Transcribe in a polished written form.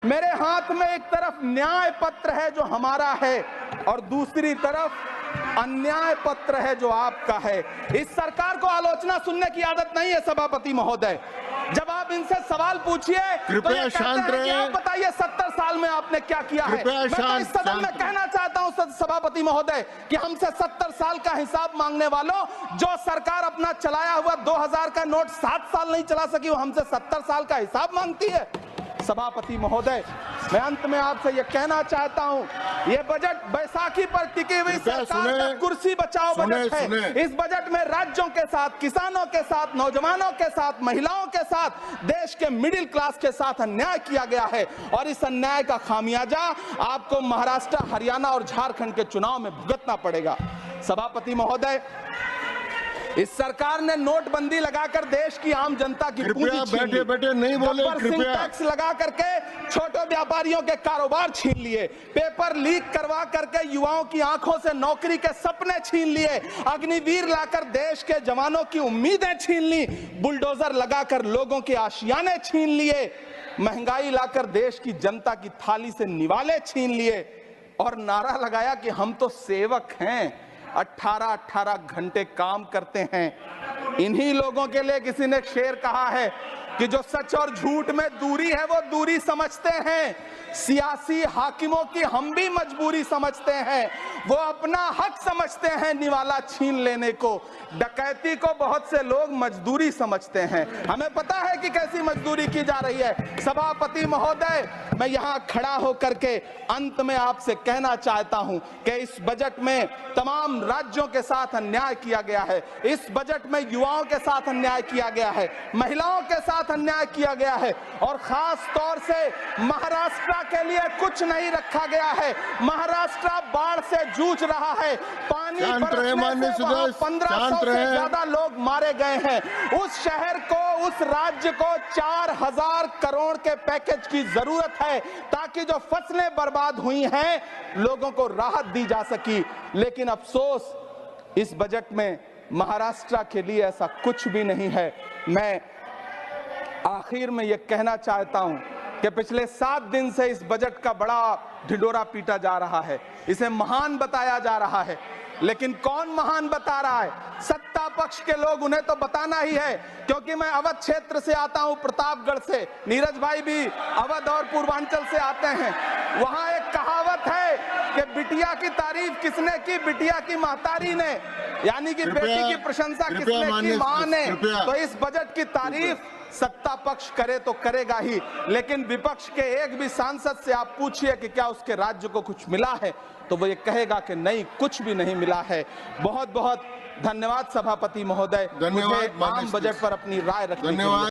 मेरे हाथ में एक तरफ न्याय पत्र है जो हमारा है और दूसरी तरफ अन्याय पत्र है जो आपका है। इस सरकार को आलोचना सुनने की आदत नहीं है सभापति महोदय। जब आप इनसे सवाल पूछिए तो ये कहते हैं कि आप बताइए 70 साल में आपने क्या किया है। मैं तो इस सदन में कहना चाहता हूं सभापति महोदय कि हमसे 70 साल का हिसाब मांगने वालों, जो सरकार अपना चलाया हुआ 2000 का नोट 7 साल नहीं चला सकी, वो हमसे 70 साल का हिसाब मांगती है। सभापति महोदय, मैं अंत में आपसे यह कहना चाहता हूं, यह बजट बैसाखी पर टिकी हुई सरकार का कुर्सी बचाओ बजट है। इस बजट में राज्यों के साथ, किसानों के साथ, नौजवानों के साथ, महिलाओं के साथ, देश के मिडिल क्लास के साथ अन्याय किया गया है और इस अन्याय का खामियाजा आपको महाराष्ट्र, हरियाणा और झारखंड के चुनाव में भुगतना पड़ेगा। सभापति महोदय, इस सरकार ने नोटबंदी लगाकर देश की आम जनता की पूंजी छीन ली, बैठे नहीं बोले, टैक्स लगा करके छोटे व्यापारियों के कारोबार छीन लिए, पेपर लीक करवा करके युवाओं की आंखों से नौकरी के सपने छीन लिए, अग्निवीर लाकर देश के जवानों की उम्मीदें छीन ली, बुलडोजर लगाकर लोगों के आशियाने छीन लिए, महंगाई लाकर देश की जनता की थाली से निवाले छीन लिए और नारा लगाया कि हम तो सेवक हैं, 18-18 घंटे काम करते हैं। इन्हीं लोगों के लिए किसी ने शेर कहा है कि जो सच और झूठ में दूरी है वो दूरी समझते हैं, सियासी हाकिमों की हम भी मजबूरी समझते हैं, वो अपना हक समझते हैं निवाला छीन लेने को, डकैती को बहुत से लोग मजदूरी समझते हैं। हमें पता है कि कैसी मजदूरी की जा रही है। सभापति महोदय, मैं यहाँ खड़ा होकर के अंत में आपसे कहना चाहता हूं कि इस बजट में तमाम राज्यों के साथ अन्याय किया गया है, इस बजट में युवाओं के साथ अन्याय किया गया है, महिलाओं के साथ अन्याय किया गया है और खास तौर से महाराष्ट्र के लिए कुछ नहीं रखा गया है। महाराष्ट्र बाढ़ से जूझ रहा है, पानी बरसने से 1500 से ज्यादा लोग मारे गए हैं। उस शहर को, उस राज्य को 4000 करोड़ के पैकेज की जरूरत है ताकि जो फसलें बर्बाद हुई हैं लोगों को राहत दी जा सकी। लेकिन अफसोस, इस बजट में महाराष्ट्र के लिए ऐसा कुछ भी नहीं है। मैं आखिर में यह कहना चाहता हूं कि पिछले 7 दिन से इस बजट का बड़ा ढिंढोरा पीटा जा रहा है, इसे महान बताया जा रहा है, लेकिन कौन महान बता रहा है? सत्ता पक्ष के लोग, उन्हें तो बताना ही है। क्योंकि मैं अवध क्षेत्र से आता हूं, प्रतापगढ़ से, नीरज भाई भी अवध और पूर्वांचल से आते हैं। वहां एक कहावत है कि बिटिया की तारीफ किसने की? बिटिया की महतारी ने, यानी कि बेटी की प्रशंसा किसने की? मां ने। तो इस बजट की तारीफ सत्ता पक्ष करे तो करेगा ही, लेकिन विपक्ष के एक भी सांसद से आप पूछिए कि क्या उसके राज्य को कुछ मिला है, तो वो ये कहेगा कि नहीं, कुछ भी नहीं मिला है। बहुत बहुत धन्यवाद सभापति महोदय, मुझे आम बजट पर अपनी राय रखने के लिए।